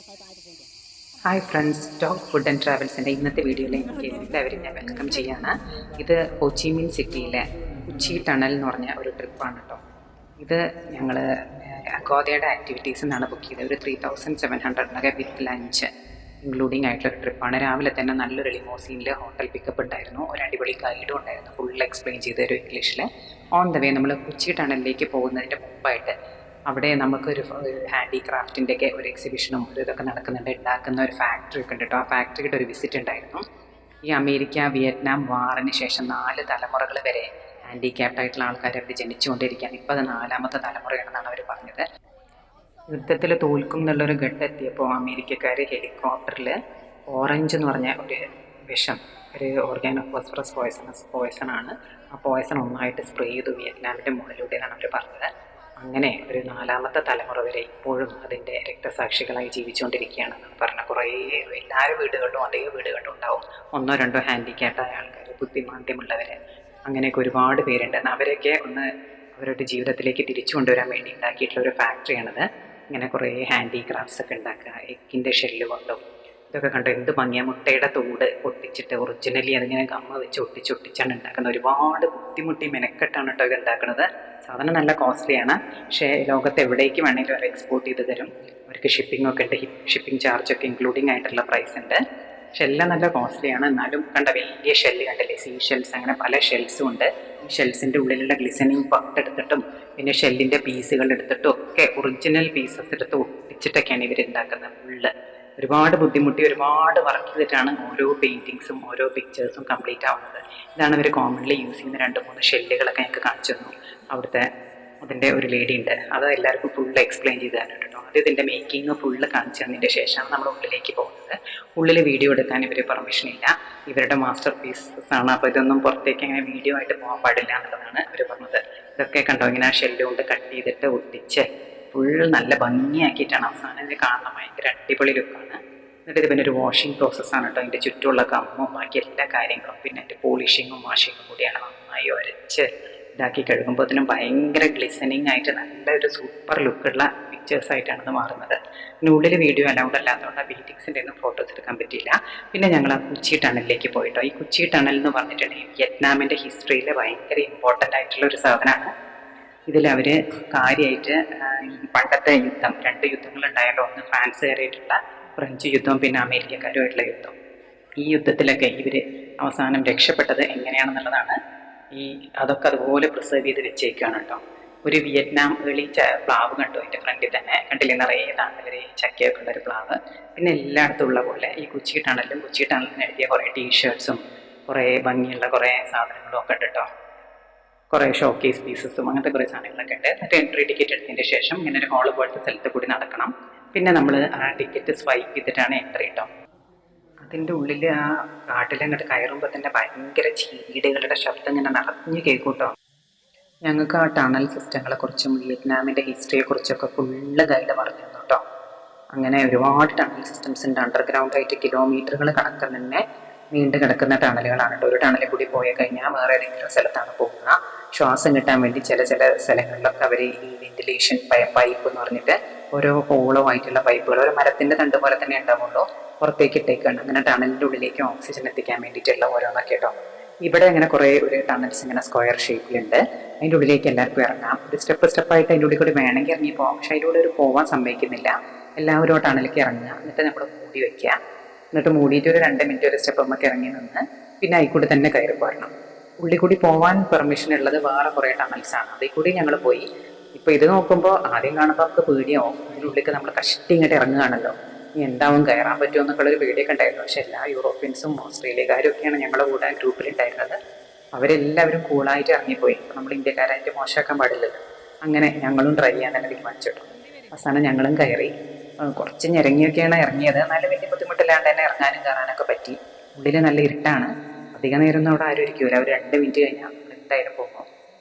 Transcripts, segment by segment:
Hi friends, top food and ട്രാവൽസിൻ്റെ ഇന്നത്തെ വീഡിയോയിലേക്ക് എല്ലാവരും ഞാൻ വെൽക്കം ചെയ്യാണ്. ഇത് ഹോച്ചിമിൻ സിറ്റിയിലെ ഉച്ചി ടണൽ എന്ന് പറഞ്ഞ ഒരു ട്രിപ്പാണ് കേട്ടോ. ഇത് ഞങ്ങൾ അഗോദയുടെ ആക്ടിവിറ്റീസിൽ നിന്നാണ് ബുക്ക് ചെയ്തത്. ഒരു 3700 വിത്ത് ലഞ്ച് ഇൻക്ലൂഡിങ് ആയിട്ടുള്ള ട്രിപ്പാണ്. രാവിലെ തന്നെ നല്ലൊരു ലിമോസീനിൽ ഹോട്ടൽ പിക്കപ്പ് ഉണ്ടായിരുന്നു. ഒരു അടിപൊളി ഗൈഡും ഉണ്ടായിരുന്നു, ഫുൾ എക്സ്പ്ലെയിൻ ചെയ്ത് തരും ഇംഗ്ലീഷിൽ. ഓൺ ദ വേ നമ്മൾ ഉച്ചി ടണലിലേക്ക് പോകുന്നതിൻ്റെ മുമ്പായിട്ട് അവിടെ നമുക്കൊരു ഹാൻഡിക്രാഫ്റ്റിൻ്റെ ഒക്കെ ഒരു എക്സിബിഷനും ഒരു ഇതൊക്കെ നടക്കുന്നുണ്ട്. ഉണ്ടാക്കുന്ന ഒരു ഫാക്ടറി ഒക്കെ ഉണ്ട് കേട്ടോ. ആ ഫാക്ടറിയുടെ ഒരു വിസിറ്റ് ഉണ്ടായിരുന്നു. ഈ അമേരിക്ക വിയറ്റ്നാം വാറിന് ശേഷം 4 തലമുറകൾ വരെ ഹാൻഡിക്യാപ്ഡ് ആയിട്ടുള്ള ആൾക്കാർ അവർ ജനിച്ചുകൊണ്ടിരിക്കുകയാണ്. ഇപ്പോൾ അത് 4ാമത്തെ തലമുറയാണെന്നാണ് അവർ പറഞ്ഞത്. യുദ്ധത്തിൽ തോൽക്കും എന്നുള്ളൊരു ഘട്ടം എത്തിയപ്പോൾ അമേരിക്കക്കാർ ഹെലികോപ്റ്ററിൽ ഓറഞ്ച് എന്ന് പറഞ്ഞ ഒരു വിഷം, ഒരു ഓർഗാനോ ഫോസ്ഫറസ് പോയ്സണാണ്. ആ പോയ്സൺ ഒന്നായിട്ട് സ്പ്രേ ചെയ്തു വിയറ്റ്നാമിൻ്റെ മുകളിലൂടെ എന്നാണ് അവർ പറഞ്ഞത്. അങ്ങനെ ഒരു 4ാമത്തെ തലമുറ വരെ ഇപ്പോഴും അതിൻ്റെ രക്തസാക്ഷികളായി ജീവിച്ചുകൊണ്ടിരിക്കുകയാണെന്നാണ് പറഞ്ഞത്. കുറേ എല്ലാവരും വീടുകളിലും അതേ വീടുകളിലും ഉണ്ടാവും 1 2 ഹാൻഡിക്യാപ്ഡായ ആൾക്കാർ, ബുദ്ധിമാന്ദ്യമുള്ളവർ, അങ്ങനെയൊക്കെ ഒരുപാട് പേരുണ്ട്. അവരൊക്കെ അവരുടെ ജീവിതത്തിലേക്ക് തിരിച്ചു കൊണ്ടുവരാൻ വേണ്ടി ഉണ്ടാക്കിയിട്ടുള്ള ഒരു ഫാക്ടറിയാണിത്. ഇങ്ങനെ കുറേ ഹാൻഡിക്രാഫ്റ്റ്സ് ഒക്കെ ഉണ്ടാക്കുക, എഗ്ഗിൻ്റെ ഷെല്ല് കൊണ്ടും ഇതൊക്കെ കണ്ടു. എന്ത് ഭംഗിയാ, മുട്ടയുടെ തോട് ഒട്ടിച്ചിട്ട് ഒറിജിനലി അതിങ്ങനെ ഗമ്മ വെച്ച് ഒട്ടിച്ചാണ് ഉണ്ടാക്കുന്നത്. ഒരുപാട് ബുദ്ധിമുട്ടി മെനക്കെട്ടാണ് കേട്ടോ ഇത് ഉണ്ടാക്കുന്നത്. സാധനം നല്ല കോസ്റ്റ്ലിയാണ്, പക്ഷേ ലോകത്ത് എവിടേക്ക് വേണമെങ്കിലും അവർ എക്സ്പോർട്ട് ചെയ്ത് തരും. അവർക്ക് ഷിപ്പിംഗ് ഒക്കെ ഉണ്ട്, ഷിപ്പിംഗ് ചാർജൊക്കെ ഇൻക്ലൂഡിങ് ആയിട്ടുള്ള പ്രൈസ് ഉണ്ട്. പക്ഷെ എല്ലാം നല്ല കോസ്റ്റ്ലിയാണ്. എന്നാലും കണ്ട വലിയ ഷെല്ല് കണ്ടില്ലേ, സീ ഷെൽസ്, അങ്ങനെ പല ഷെൽസും ഉണ്ട്. ഈ ഷെൽസിൻ്റെ ഉള്ളിലുള്ള ഗ്ലിസനിങ് പട്ടെടുത്തിട്ടും പിന്നെ ഷെല്ലിൻ്റെ പീസുകൾ എടുത്തിട്ടും ഒക്കെ ഒറിജിനൽ പീസസ് എടുത്ത് ഒട്ടിച്ചിട്ടൊക്കെയാണ് ഇവർ ഉണ്ടാക്കുന്നത്. ഫുള്ള് ഒരുപാട് ബുദ്ധിമുട്ടി ഒരുപാട് വർക്ക് ചെയ്തിട്ടാണ് ഓരോ പെയിൻറ്റിങ്സും ഓരോ പിക്ചേഴ്സും കംപ്ലീറ്റ് ആവുന്നത്. ഇതാണ് ഇവർ കോമൺലി യൂസ് ചെയ്യുന്ന 2-3 ഷെല്ലുകളൊക്കെ ഞങ്ങൾക്ക് കാണിച്ചു തന്നു. അവിടുത്തെ അതിൻ്റെ ഒരു ലേഡി ഉണ്ട്, അത് എല്ലാവർക്കും ഫുള്ള് എക്സ്പ്ലെയിൻ ചെയ്ത് തരാൻ കേട്ടോ. അത് ഇതിൻ്റെ മേക്കിങ് ഫുള്ള് കാണിച്ചു തന്നതിൻ്റെ ശേഷമാണ് നമ്മൾ ഉള്ളിലേക്ക് പോകുന്നത്. ഉള്ളിൽ വീഡിയോ എടുക്കാൻ ഇവർ പെർമിഷൻ ഇല്ല, ഇവരുടെ മാസ്റ്റർ പീസസ് ആണ്. അപ്പോൾ ഇതൊന്നും പുറത്തേക്ക് അങ്ങനെ വീഡിയോ ആയിട്ട് പോകാൻ പാടില്ല എന്നുള്ളതാണ് അവർ പറഞ്ഞത്. ഇതൊക്കെ കണ്ടോ, ഇങ്ങനെ ആ ഷെല്ല് കൊണ്ട് കട്ട് ചെയ്തിട്ട് ഒട്ടിച്ച് ഫുൾ നല്ല ഭംഗിയാക്കിയിട്ടാണ് അവസാനം ഇത് കാണാൻ. ഭയങ്കര അടിപൊളി ലുക്കാണ്. എന്നിട്ട് ഇത് പിന്നെ ഒരു വാഷിംഗ് പ്രോസസ്സാണ് കേട്ടോ. അതിൻ്റെ ചുറ്റുമുള്ള കമ്മും ബാക്കി എല്ലാ കാര്യങ്ങളും പിന്നെ അതിൻ്റെ പോളിഷിങ്ങും വാഷിങ്ങും കൂടിയാണ്. നന്നായി ഉരച്ച് ഇതാക്കി കഴുകുമ്പോൾ അതിനും ഭയങ്കര ഗ്ലിസനിങ് ആയിട്ട് നല്ലൊരു സൂപ്പർ ലുക്കുള്ള പിക്ചേഴ്സായിട്ടാണ് ഇത് മാറുന്നത്. പിന്നെ ഉള്ളിൽ വീഡിയോ അലൗഡ് അല്ലാത്തതുകൊണ്ട് ആ ബിൽഡിങ്സിൻ്റെ ഒന്നും ഫോട്ടോസ് എടുക്കാൻ പറ്റിയില്ല. പിന്നെ ഞങ്ങൾ ആ കുച്ചി ടണലിലേക്ക് പോയിട്ടോ. ഈ കുച്ചി ടണൽ എന്ന് പറഞ്ഞിട്ടുണ്ടെങ്കിൽ വിയറ്റ്നാമിൻ്റെ ഹിസ്റ്ററിയിൽ ഭയങ്കര ഇമ്പോർട്ടൻ്റ് ആയിട്ടുള്ള ഒരു സാധനമാണ്. ഇതിലവർ കാര്യമായിട്ട് ഈ പണ്ടത്തെ യുദ്ധം, 2 യുദ്ധങ്ങളുണ്ടായല്ലോ. ഒന്ന് ഫ്രാൻസുകാരായിട്ടുള്ള ഫ്രഞ്ച് യുദ്ധവും പിന്നെ അമേരിക്കക്കാരുമായിട്ടുള്ള യുദ്ധം. ഈ യുദ്ധത്തിലൊക്കെ ഇവർ അവസാനം രക്ഷപ്പെട്ടത് എങ്ങനെയാണെന്നുള്ളതാണ് അതൊക്കെ അതുപോലെ പ്രിസർവ് ചെയ്ത് വെച്ചേക്കാണ് കേട്ടോ. ഒരു വിയറ്റ്നാം പ്ലാവ് കണ്ടു അതിൻ്റെ ഫ്രണ്ടിൽ തന്നെ, കണ്ടില്ലേ, നിറയെ താണ്ടവരെ ചക്കയൊക്കെ ഉള്ളൊരു പ്ലാവ്. പിന്നെ എല്ലായിടത്തും ഉള്ള പോലെ ഈ കുച്ചി ടണലിന് എഴുതിയ കുറേ ടീഷർട്ട്സും കുറേ ഭംഗിയുള്ള കുറേ സാധനങ്ങളും ഒക്കെ ഉണ്ട് കേട്ടോ. കുറേ ഷോക്കേസ് പീസസും അങ്ങനത്തെ കുറേ സാധനങ്ങളൊക്കെ ഉണ്ട്. എന്നിട്ട് എൻട്രി ടിക്കറ്റ് എടുത്തതിൻ്റെ ശേഷം ഇങ്ങനെ ഒരു ഹോൾ പോലത്തെ സ്ഥലത്ത് കൂടി നടക്കണം. പിന്നെ നമ്മൾ ആ ടിക്കറ്റ് സ്വൈപ്പ് ചെയ്തിട്ടാണ് എൻട്രി കേട്ടോ. അതിൻ്റെ ഉള്ളിൽ ആ കാട്ടിൽ അങ്ങോട്ട് കയറുമ്പോൾ തന്നെ ഭയങ്കര ചീടുകളുടെ ശബ്ദം ഇങ്ങനെ നിറഞ്ഞു കേൾക്കൂട്ടോ. ഞങ്ങൾക്ക് ആ ടണൽ സിസ്റ്റങ്ങളെക്കുറിച്ചും വിയറ്റ്നാമിൻ്റെ ഹിസ്റ്ററിയെക്കുറിച്ചൊക്കെ ഫുള്ള് ഗൈഡ് പറഞ്ഞു തന്നു കേട്ടോ. അങ്ങനെ ഒരുപാട് ടണൽ സിസ്റ്റംസ് ഉണ്ട്. അണ്ടർഗ്രൗണ്ടായിട്ട് കിലോമീറ്ററുകൾ കണക്കിന് തന്നെ നീണ്ടു കിടക്കുന്ന ടണലുകളാണ് കേട്ടോ. ഒരു ടണലിൽ കൂടി പോയി കഴിഞ്ഞാൽ വേറെ ഏതെങ്കിലും സ്ഥലത്താണ് പോകുക. ശ്വാസം കിട്ടാൻ വേണ്ടി ചില സ്ഥലങ്ങളിലൊക്കെ അവർ ഈ വെന്റിലേഷൻ പൈപ്പ് എന്ന് പറഞ്ഞിട്ട് ഓരോ ഹോളോ ആയിട്ടുള്ള പൈപ്പുകൾ ഒരു മരത്തിൻ്റെ തണ്ട് പോലെ തന്നെ ഉണ്ടാവുള്ളൂ, പുറത്തേക്ക് ഇട്ടേക്കാണ്. അങ്ങനെ ടണലിൻ്റെ ഉള്ളിലേക്ക് ഓക്സിജൻ എത്തിക്കാൻ വേണ്ടിയിട്ടുള്ള ഓരോന്നൊക്കെ കേട്ടോ. ഇവിടെ അങ്ങനെ കുറേ ഒരു ടണൽസ് ഇങ്ങനെ സ്ക്വയർ ഷേപ്പിലുണ്ട്. അതിൻ്റെ ഉള്ളിലേക്ക് എല്ലാവർക്കും ഇറങ്ങാം. ഒരു സ്റ്റെപ്പായിട്ട് അതിൻ്റെ ഉള്ളിൽ കൂടി വേണമെങ്കിൽ ഇറങ്ങി പോകാം. പക്ഷെ അതിൻ്റെ ഉള്ളിൽ പോകാൻ സമ്മതിക്കുന്നില്ല. എല്ലാവരും ആ ടണലിലേക്ക് ഇറങ്ങുക, എന്നിട്ട് നമ്മൾ മൂടി വയ്ക്കുക. എന്നിട്ട് മൂടിയിട്ട് ഒരു 2 മിനിറ്റ് ഒരു സ്റ്റെപ്പ് നമുക്ക് ഇറങ്ങി നിന്ന് പിന്നെ അതിൽക്കൂടി തന്നെ കയറി പോരണം. ഉള്ളിൽ കൂടി പോകാൻ പെർമിഷൻ ഉള്ളത് വേറെ കുറേ ടണൽസാണ്, അതിൽ കൂടി ഞങ്ങൾ പോയി. ഇപ്പോൾ ഇത് നോക്കുമ്പോൾ ആദ്യം കാണുമ്പോൾ നമുക്ക് പേടിയാവും. ഇതിനുള്ളിലേക്ക് നമ്മൾ കഷ്ടി ഇങ്ങോട്ട് ഇറങ്ങുകയാണല്ലോ, ഇനി എന്താവും കയറാൻ പറ്റുമോ എന്നൊക്കെയുള്ളൊരു പേടിയൊക്കെ ഉണ്ടായിരുന്നു. പക്ഷേ എല്ലാ യൂറോപ്യൻസും ഓസ്ട്രേലിയക്കാരും ഒക്കെയാണ് ഞങ്ങളുടെ കൂടെ ഗ്രൂപ്പിലുണ്ടായിരുന്നത്. അവരെല്ലാവരും കൂളായിട്ട് ഇറങ്ങിപ്പോയി. ഇപ്പോൾ നമ്മൾ ഇന്ത്യക്കാരായിട്ട് മോശമാക്കാൻ പാടില്ലല്ലോ. അങ്ങനെ ഞങ്ങളും ട്രൈ ചെയ്യാൻ തന്നെ തീരുമാനിച്ചിട്ടു. അവസാനം ഞങ്ങളും കയറി. കുറച്ച് ഞെരങ്ങിയൊക്കെയാണ് ഇറങ്ങിയത്, എന്നാലും വലിയ ബുദ്ധിമുട്ടില്ലാണ്ട് തന്നെ ഇറങ്ങാനും കയറാനൊക്കെ പറ്റി. ഉള്ളിൽ നല്ല ഇരുട്ടാണ്, അധിക നേരം അവിടെ ആരും ഇരിക്കൂല. അവർ 2 മിനിറ്റ് കഴിഞ്ഞാൽ എന്തായാലും പോകും.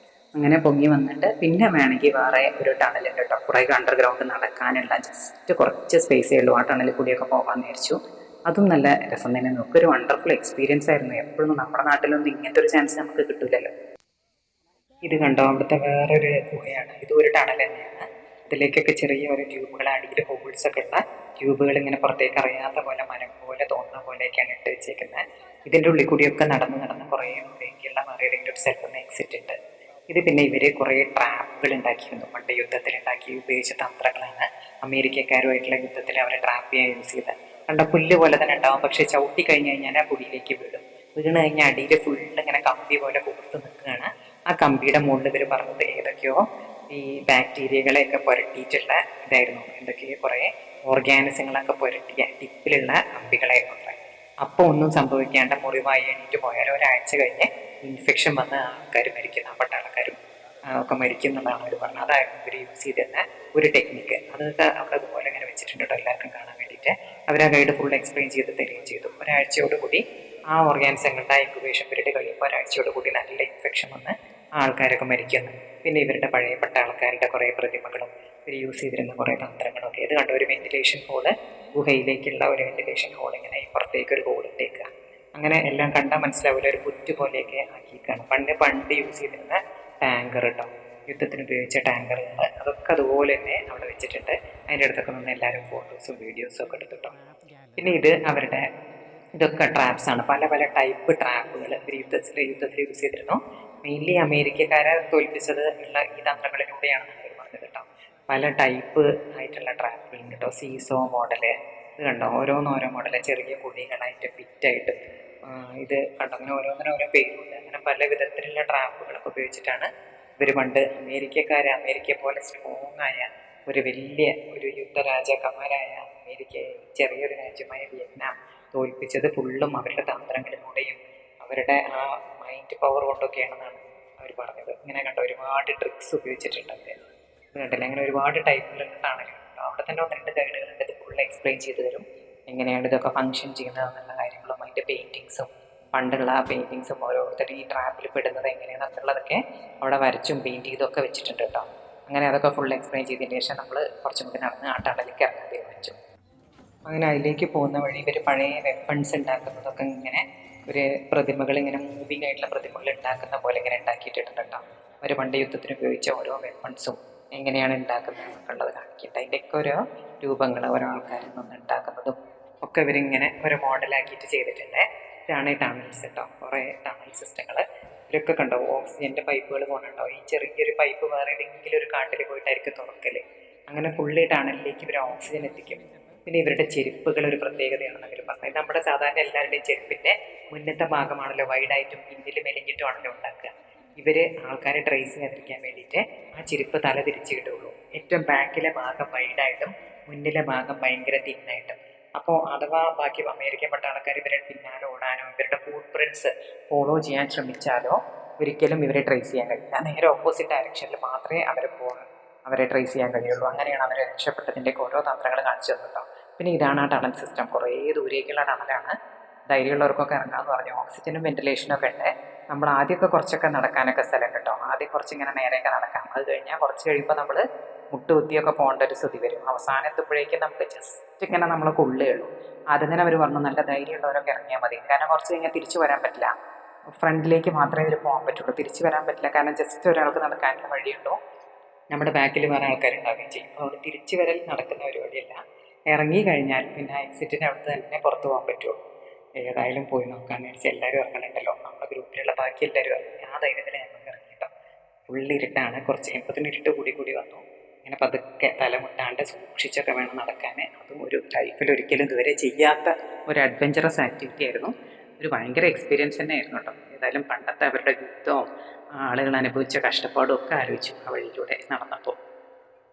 അങ്ങനെ പൊങ്ങി വന്നിട്ട് പിന്നെ വേണമെങ്കിൽ വേറെ ഒരു ടണലുണ്ട് കേട്ടോ. കുറേ അണ്ടർഗ്രൗണ്ട് നടക്കാനുള്ള ജസ്റ്റ് കുറച്ച് സ്പേസേ ഉള്ളൂ. ആ ടണലിൽ കൂടിയൊക്കെ പോകാമെന്ന് വിചാരിച്ചു. അതും നല്ല രസം തന്നെ. നമുക്കൊരു വണ്ടർഫുൾ എക്സ്പീരിയൻസ് ആയിരുന്നു. എപ്പോഴും നമ്മുടെ നാട്ടിലൊന്നും ഇങ്ങനത്തെ ഒരു ചാൻസ് നമുക്ക് കിട്ടില്ലല്ലോ. ഇത് കണ്ടോ, അവിടുത്തെ വേറൊരു ഗുഹയാണ്. ഇതും ഒരു ടണൽ തന്നെയാണ്. ഇതിലേക്കൊക്കെ ചെറിയ ഒരു ട്യൂബുകൾ, അടിയിൽ ഹോൾസൊക്കെ ഉള്ള ട്യൂബുകൾ ഇങ്ങനെ പുറത്തേക്ക് അറിയാത്ത പോലെ മരം പോലെ തോന്നുന്ന പോലെയൊക്കെയാണ് ഇട്ട് വെച്ചേക്കുന്നത്. ഇതിൻ്റെ ഉള്ളിൽ കൂടിയൊക്കെ നടന്ന് നടന്ന് കുറേ ഉള്ളിലേക്കുള്ള വേറെ ഒരു സ്ഥലത്ത് നിന്ന് എക്സിറ്റ് ഉണ്ട്. ഇത് പിന്നെ ഇവർ കുറേ ട്രാപ്പുകൾ ഉണ്ടാക്കിയിരുന്നു. പണ്ട് യുദ്ധത്തിൽ ഉണ്ടാക്കി ഉപയോഗിച്ച തന്ത്രങ്ങളാണ്. അമേരിക്കക്കാരുമായിട്ടുള്ള യുദ്ധത്തിൽ അവരെ ട്രാപ്പ് ചെയ്യാൻ യൂസ് ചെയ്തത്. കണ്ട പുല്ല് പോലെ തന്നെ ഉണ്ടാവും, പക്ഷെ ചവിട്ടി കഴിഞ്ഞ് കഴിഞ്ഞാൽ ആ കുടിയിലേക്ക് വീഴും. വീണ് കഴിഞ്ഞാൽ അടിയിൽ ഫുള്ള് ഇങ്ങനെ കമ്പി പോലെ പുറത്ത് നിൽക്കുകയാണ്. ആ കമ്പിയുടെ മുകളിൽ ഇവർ പറഞ്ഞത് ഏതൊക്കെയോ ഈ ബാക്ടീരിയകളെയൊക്കെ പുരട്ടിയിട്ടുള്ള ഇതായിരുന്നു, എന്തൊക്കെയോ കുറേ ഓർഗാനിസങ്ങളൊക്കെ പുരട്ടിയ ടിപ്പിലുള്ള കമ്പികളായിരുന്നു അത്ര. അപ്പോൾ ഒന്നും സംഭവിക്കാണ്ട് മുറിവായി എണീറ്റ് പോയാൽ ഒരാഴ്ച കഴിഞ്ഞ് ഇൻഫെക്ഷൻ വന്ന് ആൾക്കാർ മരിക്കുന്ന, പട്ടാളക്കാരും ഒക്കെ മരിക്കുന്നതാണ് അവർ പറഞ്ഞത്. അതായിരുന്നു ഇവർ യൂസ് ചെയ്തിരുന്ന ഒരു ടെക്നിക്ക്. അതൊക്കെ അവിടെ അതുപോലെ ഇങ്ങനെ വെച്ചിട്ടുണ്ട് കേട്ടോ, എല്ലാവർക്കും കാണാൻ വേണ്ടിയിട്ട്. അവർ ആ ഗൈഡ് ഫുൾ എക്സ്പ്ലെയിൻ ചെയ്ത് തരികയും ചെയ്തു. ഒരാഴ്ചയോടുകൂടി ആ ഓർഗാനിസങ്ങളുടെ ഇൻക്യുബേഷൻ പീരീഡ് കഴിയുമ്പോൾ ഒരാഴ്ചയോടുകൂടി നല്ല ഇൻഫെക്ഷൻ വന്ന് ആൾക്കാരൊക്കെ മരിക്കുന്നു. പിന്നെ ഇവരുടെ പഴയ പട്ടാൾക്കാരുടെ കുറേ പ്രതിമകളും ഇവർ യൂസ് ചെയ്തിരുന്ന കുറേ തന്ത്രങ്ങളൊക്കെ. ഇത് കണ്ട ഒരു വെന്റിലേഷൻ ഹോള്, ഗുഹയിലേക്കുള്ള ഒരു വെന്റിലേഷൻ ഹോൾ, ഇങ്ങനെ പുറത്തേക്ക് ഒരു ഹോൾ ഇട്ടേക്കുക. അങ്ങനെ എല്ലാം കണ്ടാൽ മനസ്സിലാവില്ല, ഒരു പുറ്റ് പോലെയൊക്കെ ആക്കിയിരിക്കുകയാണ്. പണ്ട് യൂസ് ചെയ്തിരുന്ന ടാങ്കർ കേട്ടോ, യുദ്ധത്തിന് ഉപയോഗിച്ച ടാങ്കറുകൾ, അതൊക്കെ അതുപോലെ തന്നെ അവിടെ വെച്ചിട്ടുണ്ട്. അതിൻ്റെ അടുത്തൊക്കെ നിന്ന് എല്ലാവരും ഫോട്ടോസും വീഡിയോസും ഒക്കെ എടുത്തിട്ടോ. പിന്നെ ഇത് അവരുടെ ഇതൊക്കെ ട്രാപ്സാണ്, പല പല ടൈപ്പ് ട്രാപ്പുകൾ ഇവർ യുദ്ധത്തിൽ യൂസ് ചെയ്തിരുന്നു. മെയിൻലി അമേരിക്കക്കാരെ തോൽപ്പിച്ചത് ഉള്ള ഈ തന്ത്രങ്ങളിലൂടെയാണെന്നാണ് അവർ പറഞ്ഞത് കേട്ടോ. പല ടൈപ്പ് ആയിട്ടുള്ള ട്രാപ്പുകളുണ്ട് കേട്ടോ. സീസോ മോഡല്, ഇത് കണ്ടോ, ഓരോന്നോരോ മോഡല്, ചെറിയ കുഴികളായിട്ട് ഫിറ്റായിട്ട്, ഇത് കണ്ടോ, അങ്ങനെ ഓരോന്നിനും പേരുണ്ട്. അങ്ങനെ പല വിധത്തിലുള്ള ട്രാപ്പുകളൊക്കെ ഉപയോഗിച്ചിട്ടാണ് ഇവർ പണ്ട് അമേരിക്കയെ പോലെ സ്ട്രോങ് ആയ ഒരു വലിയ ഒരു യുദ്ധരാജാക്കന്മാരായ അമേരിക്കയെ ചെറിയൊരു രാജ്യമായ വിയറ്റ്നാം തോൽപ്പിച്ചത് ഫുള്ളും അവരുടെ തന്ത്രങ്ങളിലൂടെയും അവരുടെ ആ മൈൻഡ് പവർ കൊണ്ടൊക്കെയാണെന്നാണ് അവർ പറഞ്ഞത്. ഇങ്ങനെ കണ്ടോ, ഒരുപാട് ട്രിക്സ് ഉപയോഗിച്ചിട്ടുണ്ട് അവർ. ഇത് കണ്ടില്ല, അങ്ങനെ ഒരുപാട് ടൈപ്പിലുള്ളതാണ്. അവിടെ തന്നെ 1-2 ഗൈഡുകളുണ്ട്, ഇത് ഫുൾ എക്സ്പ്ലെയിൻ ചെയ്ത് തരും എങ്ങനെയാണ് ഇതൊക്കെ ഫങ്ഷൻ ചെയ്യുന്നതെന്നുള്ള കാര്യങ്ങളും അതിൻ്റെ പെയിൻറ്റിങ്സും, പണ്ടുള്ള ആ പെയിൻറ്റിങ്സും ഓരോരുത്തർ ഈ ട്രാപ്പിൽ പെടുന്നത് എങ്ങനെയാണെന്നുള്ളതൊക്കെ അവിടെ വരച്ചും പെയിൻറ്റ് ചെയ്തൊക്കെ വെച്ചിട്ടുണ്ട് കേട്ടോ. അങ്ങനെ അതൊക്കെ ഫുൾ എക്സ്പ്ലെയിൻ ചെയ്തതിന് ശേഷം നമ്മൾ കുറച്ചും കൂടി നടന്ന് ആ ടണലിലേക്ക് ഇറങ്ങാൻ തീരുമാനിച്ചു. അങ്ങനെ അതിലേക്ക് പോകുന്ന വഴി ഇവർ പഴയ വെപ്പൺസ് ഉണ്ടാക്കുന്നതൊക്കെ ഇങ്ങനെ ഒരു പ്രതിമകൾ, ഇങ്ങനെ മൂവിങ് ആയിട്ടുള്ള പ്രതിമകൾ ഉണ്ടാക്കുന്ന പോലെ ഇങ്ങനെ ഉണ്ടാക്കിയിട്ടുണ്ട് കേട്ടോ. അവർ പണ്ട് യുദ്ധത്തിന് ഉപയോഗിച്ച ഓരോ വെപ്പൺസും എങ്ങനെയാണ് ഉണ്ടാക്കുന്നത് എന്നൊക്കെ ഉള്ളത് കാണിക്കുന്നുണ്ട്. അതിൻ്റെയൊക്കെ ഓരോ രൂപങ്ങൾ ഓരോ ആൾക്കാരിൽ നിന്ന് ഉണ്ടാക്കുന്നതും ഒക്കെ ഇവരിങ്ങനെ ഒരു മോഡലാക്കിയിട്ട് ചെയ്തിട്ടുണ്ട്. ഇതാണ് ഈ ടണൽസ് കേട്ടോ, കുറേ ടണൽ സിസ്റ്റങ്ങൾ. ഇവരൊക്കെ കണ്ടോ ഓക്സിജൻ്റെ പൈപ്പുകൾ പോകുന്നുണ്ടോ. ഈ ചെറിയൊരു പൈപ്പ് വേറെ ഏതെങ്കിലും ഒരു കാട്ടിൽ പോയിട്ടായിരിക്കും തുറക്കൽ. അങ്ങനെ ഫുള്ളി ടണലിലേക്ക് ഇവർ ഓക്സിജൻ എത്തിക്കും. പിന്നെ ഇവരുടെ ചെരുപ്പുകൾ ഒരു പ്രത്യേകതയാണെന്ന് അവർ പറഞ്ഞത്. നമ്മുടെ സാധാരണ എല്ലാവരുടെയും ചെരുപ്പിൻ്റെ മുന്നത്തെ ഭാഗമാണല്ലോ വൈഡായിട്ടും പിന്നിൽ മെലിഞ്ഞിട്ടുമാണല്ലോ ഉണ്ടാക്കുക. ഇവർ ആൾക്കാരെ ട്രേസ് ചെയ്യാതിരിക്കാൻ വേണ്ടിയിട്ട് ആ ചെരുപ്പ് തല തിരിച്ച് കിട്ടുള്ളൂ. ഏറ്റവും ബാക്കിലെ ഭാഗം വൈഡായിട്ടും മുന്നിലെ ഭാഗം ഭയങ്കര തിന്നായിട്ടും. അപ്പോൾ അഥവാ ബാക്കി അമേരിക്കൻ പട്ടാളക്കാർ ഇവരെ പിന്നാലെ ഓടാനോ ഇവരുടെ ഫുട് പ്രിൻറ്റ്സ് ഫോളോ ചെയ്യാൻ ശ്രമിച്ചാലോ ഒരിക്കലും ഇവരെ ട്രേസ് ചെയ്യാൻ കഴിയില്ല. നേരെ ഓപ്പോസിറ്റ് ഡയറക്ഷനിൽ മാത്രമേ അവരെ ട്രേസ് ചെയ്യാൻ കഴിയുള്ളൂ. അങ്ങനെയാണ് അവരെ രക്ഷപ്പെട്ടതിൻ്റെയൊക്കെ ഓരോ തന്ത്രങ്ങൾ കാണിച്ചു തന്നിട്ടോ. പിന്നെ ഇതാണ് ആ ടണൽ സിസ്റ്റം, കുറേ ദൂരേക്കുള്ള ടണലാണ്. ധൈര്യമുള്ളവർക്കൊക്കെ ഇറങ്ങാമെന്ന് പറഞ്ഞു. ഓക്സിജനും വെന്റിലേഷനും ഒക്കെ ഉണ്ട്. നമ്മൾ ആദ്യമൊക്കെ കുറച്ചൊക്കെ നടക്കാനൊക്കെ സ്ഥലം കേട്ടോ. ആദ്യം കുറച്ചിങ്ങനെ നേരെയൊക്കെ നടക്കാം. അത് കഴിഞ്ഞാൽ കുറച്ച് കഴിയുമ്പോൾ നമ്മൾ മുട്ടുകുത്തിയൊക്കെ പോകേണ്ട ഒരു സ്ഥിതി വരും. അവസാനത്തുമ്പോഴേക്കും നമുക്ക് ജസ്റ്റ് ഇങ്ങനെ നമ്മൾ കൊള്ളുകയുള്ളൂ. ആദ്യം തന്നെ അവർ പറഞ്ഞു നല്ല ധൈര്യമുള്ളവരൊക്കെ ഇറങ്ങിയാൽ മതി, കാരണം കുറച്ച് കഴിഞ്ഞാൽ തിരിച്ചു വരാൻ പറ്റില്ല. ഫ്രണ്ടിലേക്ക് മാത്രമേ ഇതിൽ പോകാൻ പറ്റുള്ളൂ, തിരിച്ചു വരാൻ പറ്റില്ല. കാരണം ജസ്റ്റ് ഒരാൾക്ക് നടക്കാനുള്ള വഴിയുള്ളൂ, നമ്മുടെ ബാക്കിൽ വേറെ ആൾക്കാരുണ്ടാവുകയും ചെയ്യും. അതുകൊണ്ട് തിരിച്ചു വരൽ നടക്കുന്ന പരിപാടിയല്ല. ഇറങ്ങി കഴിഞ്ഞാൽ പിന്നെ എക്സിറ്റിൻ്റെ അവിടുത്തെ തന്നെ പുറത്ത് പോകാൻ പറ്റുള്ളൂ. ഏതായാലും പോയി നോക്കാമെന്ന് വെച്ചാൽ എല്ലാവരും ഇറങ്ങണുണ്ടല്ലോ, നമ്മുടെ ഗ്രൂപ്പിലുള്ള ബാക്കി എല്ലാവരും ഇറങ്ങി. ആ ധൈര്യത്തിൽ ഞങ്ങൾ ഇറങ്ങിയിട്ടോ. ഫുള്ളിരുട്ടാണ്. കുറച്ച് കഴിയുമ്പോൾ ഇരുട്ട് കൂടി വന്നു. ഇങ്ങനെ പതുക്കെ തലമുട്ടാണ്ട് സൂക്ഷിച്ചൊക്കെ വേണം നടക്കാൻ. അതും ഒരു ലൈഫിൽ ഒരിക്കലും ഇതുവരെ ചെയ്യാത്ത ഒരു അഡ്വഞ്ചറസ് ആക്ടിവിറ്റി ആയിരുന്നു. ഒരു ഭയങ്കര എക്സ്പീരിയൻസ് തന്നെ ആയിരുന്നു കേട്ടോ. ഏതായാലും പണ്ടത്തെ അവരുടെ യുദ്ധവും ആളുകൾ അനുഭവിച്ച കഷ്ടപ്പാടും ഒക്കെ ആലോചിച്ചു ആ വഴിയിലൂടെ നടന്നപ്പോൾ.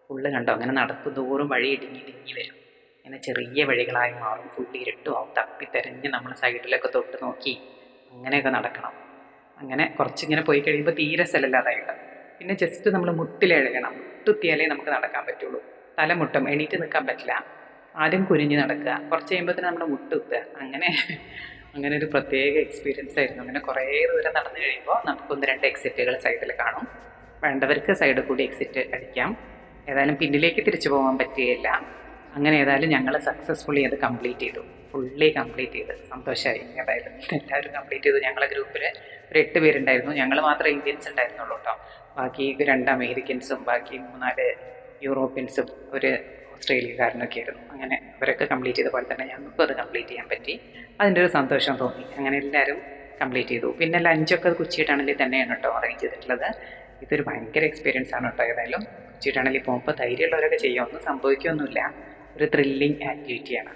ഫുള്ള് കണ്ടോ, അങ്ങനെ നടക്കും തോറും വഴി ഇടുങ്ങി വരും. ഇങ്ങനെ ചെറിയ വഴികളായി മാറും. ഫുള്ള് ഇരുട്ടുമാവും. തപ്പിത്തെരഞ്ഞ് നമ്മൾ സൈഡിലൊക്കെ തൊട്ട് നോക്കി അങ്ങനെയൊക്കെ നടക്കണം. അങ്ങനെ കുറച്ചിങ്ങനെ പോയി കഴിയുമ്പോൾ തീരെ സ്ഥലമില്ലാതായിട്ട് പിന്നെ ജസ്റ്റ് നമ്മൾ മുട്ടിലെഴുകണം. മുട്ടുത്തിയാലേ നമുക്ക് നടക്കാൻ പറ്റുള്ളൂ. തലമുട്ടും, എണീറ്റ് നിൽക്കാൻ പറ്റില്ല. ആദ്യം കുനിഞ്ഞ് നടക്കുക, കുറച്ച് കഴിയുമ്പോഴത്തേന് നമ്മുടെ മുട്ടുത്തുക. അങ്ങനെ ഒരു പ്രത്യേക എക്സ്പീരിയൻസ് ആയിരുന്നു. അങ്ങനെ കുറേ ദൂരം നടന്നു കഴിയുമ്പോൾ നമുക്ക് 1-2 എക്സിറ്റുകൾ സൈഡിൽ കാണും. വേണ്ടവർക്ക് സൈഡിൽ കൂടി എക്സിറ്റ് അടിക്കാം. ഏതായാലും പിന്നിലേക്ക് തിരിച്ചു പോകാൻ പറ്റുകയില്ല. അങ്ങനെ ഏതായാലും ഞങ്ങൾ സക്സസ്ഫുള്ളി അത് ഫുള്ളി കംപ്ലീറ്റ് ചെയ്ത് സന്തോഷമായി. ഏതായാലും എല്ലാവരും കംപ്ലീറ്റ് ചെയ്തു. ഞങ്ങളെ ഗ്രൂപ്പിൽ ഒരു 8 പേരുണ്ടായിരുന്നു. ഞങ്ങൾ മാത്രമേ ഇന്ത്യൻസ് ഉണ്ടായിരുന്നുള്ളൂ കേട്ടോ. ബാക്കി 2 അമേരിക്കൻസും ബാക്കി 3-4 യൂറോപ്യൻസും ഒരു ഓസ്ട്രേലിയക്കാരനൊക്കെ ആയിരുന്നു. അങ്ങനെ അവരൊക്കെ കംപ്ലീറ്റ് ചെയ്ത പോലെ തന്നെ ഞങ്ങൾക്കും അത് കംപ്ലീറ്റ് ചെയ്യാൻ പറ്റി. അതിൻ്റെ ഒരു സന്തോഷം തോന്നി. അങ്ങനെ എല്ലാവരും കംപ്ലീറ്റ് ചെയ്തു. പിന്നെ ലഞ്ചൊക്കെ കൊച്ചി ടണലിൽ തന്നെയാണ് കേട്ടോ അറേഞ്ച് ചെയ്തിട്ടുള്ളത്. ഇതൊരു ഭയങ്കര എക്സ്പീരിയൻസ് ആണ് കേട്ടോ. ഏതായാലും കൊച്ചി ടണലിൽ പോകുമ്പോൾ ധൈര്യമുള്ളവരൊക്കെ ചെയ്യാം, സംഭവിക്കുകയൊന്നുമില്ല. ഒരു ത്രില്ലിങ് ആക്ടിവിറ്റിയാണ്.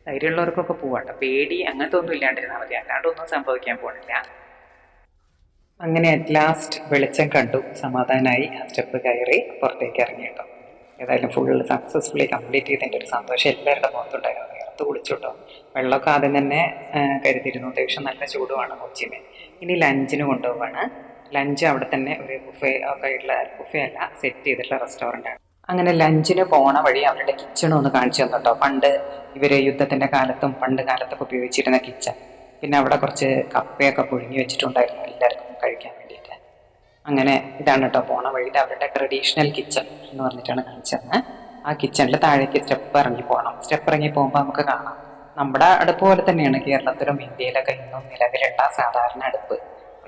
ധൈര്യമുള്ളവർക്കൊക്കെ പോവാട്ടോ. പേടി അങ്ങനത്തെ ഒന്നും ഇല്ലാണ്ടിരുന്നാൽ മതി, അല്ലാണ്ടൊന്നും സംഭവിക്കാൻ പോണില്ല. അങ്ങനെ അറ്റ് ലാസ്റ്റ് വെളിച്ചം കണ്ടു, സമാധാനമായി. ആ സ്റ്റെപ്പ് കയറി പുറത്തേക്ക് ഇറങ്ങി കേട്ടോ. ഏതായാലും ഫുള്ള് സക്സസ്ഫുള്ളി കംപ്ലീറ്റ് ചെയ്തതിൻ്റെ ഒരു സന്തോഷം എല്ലാവരുടെ മുഖത്തുണ്ടായിരുന്നു. നേരത്ത് കുളിച്ചു കേട്ടോ. വെള്ളമൊക്കെ ആദ്യം തന്നെ കരുതിയിരുന്നു. അത്യാവശ്യം നല്ല ചൂടുമാണ് കൊച്ചിന്. ഇനി ലഞ്ചിന് കൊണ്ടുപോവാണ്. ലഞ്ച് അവിടെ തന്നെ ഒരു ബുഫേ ഒക്കെ ഉള്ള, ബുഫേ അല്ല, സെറ്റ് ചെയ്തിട്ടുള്ള റെസ്റ്റോറൻ്റാണ്. അങ്ങനെ ലഞ്ചിന് പോണ വഴി അവരുടെ കിച്ചണും ഒന്ന് കാണിച്ചു തന്നു കേട്ടോ. പണ്ട് ഇവർ യുദ്ധത്തിൻ്റെ കാലത്തും പണ്ട് കാലത്തൊക്കെ ഉപയോഗിച്ചിരുന്ന കിച്ചൺ. പിന്നെ അവിടെ കുറച്ച് കപ്പയൊക്കെ പുഴുങ്ങി വെച്ചിട്ടുണ്ടായിരുന്നു എല്ലാവർക്കും കഴിക്കാൻ വേണ്ടിയിട്ട്. അങ്ങനെ ഇതാണ് കേട്ടോ പോണ വഴിയിൽ അവരുടെ ട്രഡീഷണൽ കിച്ചൺ എന്ന് പറഞ്ഞിട്ടാണ് കാണിച്ചത്. ആ കിച്ചണിൽ താഴേക്ക് സ്റ്റെപ്പ് ഇറങ്ങി പോകണം. സ്റ്റെപ്പ് ഇറങ്ങി പോകുമ്പോൾ നമുക്ക് കാണാം നമ്മുടെ അടുപ്പ് പോലെ തന്നെയാണ് കേരളത്തിലും ഇന്ത്യയിലൊക്കെ ഇന്നും നിലവിലുള്ള സാധാരണ അടുപ്പ്.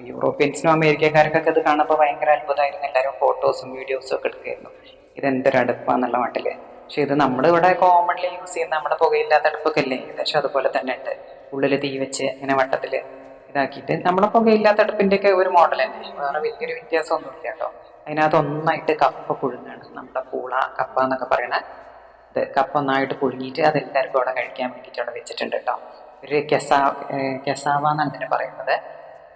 യൂറോപ്യൻസിനും അമേരിക്കക്കാർക്കൊക്കെ ഇത് കാണുമ്പോൾ ഭയങ്കര അത്ഭുതമായിരുന്നു. എല്ലാവരും ഫോട്ടോസും വീഡിയോസും ഒക്കെ എടുക്കുകയായിരുന്നു. ഇതെന്തൊരു അടുപ്പാന്നുള്ള മട്ടില്. പക്ഷെ ഇത് നമ്മളിവിടെ കോമൺലി യൂസ് ചെയ്യുന്ന നമ്മുടെ പുകയില്ലാത്ത അടുപ്പൊക്കെ അല്ലേ, ഏകദേശം അതുപോലെ തന്നെ ഉണ്ട്. ഉള്ളിൽ തീ വെച്ച് ഇങ്ങനെ വട്ടത്തിൽ ഇതാക്കിയിട്ട് നമ്മളെ പുകയില്ലാത്ത അടുപ്പിൻ്റെയൊക്കെ ഒരു മോഡൽ തന്നെ, വേറെ വലിയൊരു വ്യത്യാസമൊന്നുമില്ല കേട്ടോ. അതിനകത്ത് ഒന്നായിട്ട് കപ്പ പുഴുങ്ങാണ്. നമ്മുടെ പൂള കപ്പ എന്നൊക്കെ പറയണ ഇത്. കപ്പ ഒന്നായിട്ട് പുഴുങ്ങിയിട്ട് അതെല്ലാവർക്കും അവിടെ കഴിക്കാൻ വേണ്ടിയിട്ട് അവിടെ വെച്ചിട്ടുണ്ട് കേട്ടോ. ഒരു കെസാവ എന്നാണ് ഇതിന് പറയുന്നത്.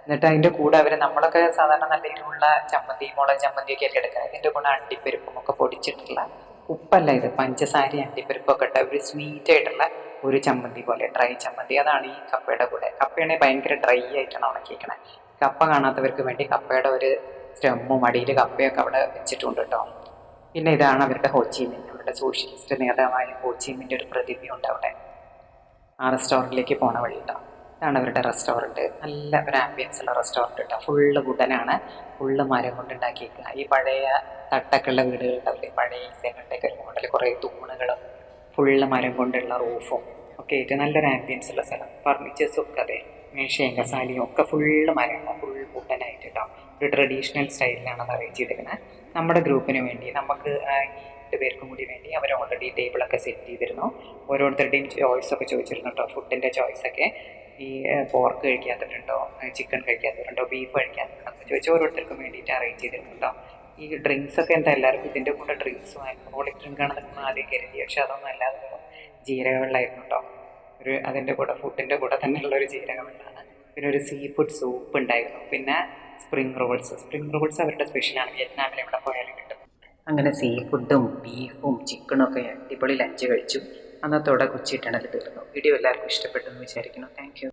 എന്നിട്ട് അതിൻ്റെ കൂടെ അവർ, നമ്മളൊക്കെ സാധാരണ നല്ല എരിവുള്ള ചമ്മന്തി, മുളക് ചമ്മന്തിയൊക്കെ അല്ലേ എടുക്കുക. ഇതിൻ്റെ കൂടെ അണ്ടിപ്പരിപ്പും ഒക്കെ പൊടിച്ചിട്ടുള്ള, ഉപ്പല്ല ഇത്, പഞ്ചസാര അണ്ടിപ്പരിപ്പൊക്കെ ഇട്ട ഒരു സ്വീറ്റ് ആയിട്ടുള്ള ഒരു ചമ്മന്തി പോലെ, ഡ്രൈ ചമ്മന്തി. അതാണ് ഈ കപ്പയുടെ കൂടെ. കപ്പയാണെങ്കിൽ ഭയങ്കര ഡ്രൈ ആയിട്ടാണ് ഉണക്കിയിരിക്കണേ. കപ്പ കാണാത്തവർക്ക് വേണ്ടി കപ്പയുടെ ഒരു സ്റ്റെമ്മും അടിയിൽ കപ്പയൊക്കെ അവിടെ വെച്ചിട്ടുണ്ട് കേട്ടോ. പിന്നെ ഇതാണ് അവരുടെ ഹോച്ചിമിൻ, അവരുടെ സോഷ്യലിസ്റ്റ് നേതാവായ ഹോച്ചിമിൻ്റെ ഒരു പ്രതിമയുണ്ട് അവിടെ. ആ റെസ്റ്റോറൻറ്റിലേക്ക് പോണ വഴി കേട്ടോ. ഇതാണ് അവരുടെ റെസ്റ്റോറൻറ്റ്. നല്ല ഒരു ആംബിയൻസ് ഉള്ള റെസ്റ്റോറൻറ്റ് കേട്ടോ. ഫുള്ള് വുഡനാണ്, ഫുള്ള് മരം കൊണ്ടുണ്ടാക്കിയിരിക്കുക. ഈ പഴയ തട്ടൊക്കെയുള്ള വീടുകളുണ്ടാവില്ലേ, പഴയ ഇന്ത്യകളുടെയൊക്കെ മോഡൽ, കുറേ തൂണുകളും ഫുള്ള് മരം കൊണ്ടുള്ള റൂഫും ഒക്കെ ആയിട്ട് നല്ലൊരു ആംബിയൻസ് ഉള്ള സ്ഥലം. ഫർണിച്ചേഴ്സും ഒക്കെ അതെ, മേശയും കസാലിയും ഒക്കെ ഫുള്ള് മരമാണ്, ഫുൾ വുഡനായിട്ട് കേട്ടോ. ഒരു ട്രഡീഷണൽ സ്റ്റൈലിലാണ് അത് അറേഞ്ച് ചെയ്തിരിക്കുന്നത്. നമ്മുടെ ഗ്രൂപ്പിന് വേണ്ടി, നമുക്ക് ഈ 2 പേർക്കും കൂടി വേണ്ടി അവർ ഓൾറെഡി ടേബിളൊക്കെ സെറ്റ് ചെയ്തിരുന്നു. ഓരോരുത്തരുടെയും ചോയ്സൊക്കെ ചോദിച്ചിരുന്നു കേട്ടോ. ഫുഡിൻ്റെ ചോയ്സൊക്കെ, ഈ പോർക്ക് കഴിക്കാത്തവരുണ്ടോ, ചിക്കൻ കഴിക്കാത്തവരുണ്ടോ, ബീഫ് കഴിക്കാത്തവരുണ്ടോ എന്ന് ചോദിച്ചാൽ ഓരോരുത്തർക്കും വേണ്ടിയിട്ട് അറേഞ്ച് ചെയ്തിരുന്നുണ്ടോ. ഈ ഡ്രിങ്ക്സൊക്കെ എന്താ എല്ലാവർക്കും ഇതിൻ്റെ കൂടെ ഡ്രിങ്ക്സും ആൽക്കഹോളിക് ഡ്രിങ്ക് ആണെന്നൊക്കെ ആദ്യം കരുതി. പക്ഷെ അതൊന്നും അല്ലാതെ ജീരക വെള്ളമായിരുന്നു കേട്ടോ. അതിൻ്റെ കൂടെ, ഫുഡിൻ്റെ കൂടെ തന്നെയുള്ളൊരു ജീരക വെള്ളമാണ്. പിന്നെ ഒരു സീ ഫുഡ് സൂപ്പ് ഉണ്ടായിരുന്നു. പിന്നെ സ്പ്രിംഗ് റോൾസ് അവരുടെ സ്പെഷ്യലാണ്. വിയറ്റ്നാമിൽ എവിടെ പോയാലും കിട്ടും. അങ്ങനെ സീ ഫുഡും ബീഫും ചിക്കനും ഒക്കെ അടിപൊളി ലഞ്ച് കഴിച്ചു. അന്നത്തോടെ കൊച്ചി ടണൽ തീർന്നു. വീഡിയോ എല്ലാവർക്കും ഇഷ്ടപ്പെട്ടു എന്ന് വിചാരിക്കുന്നു. Thank you.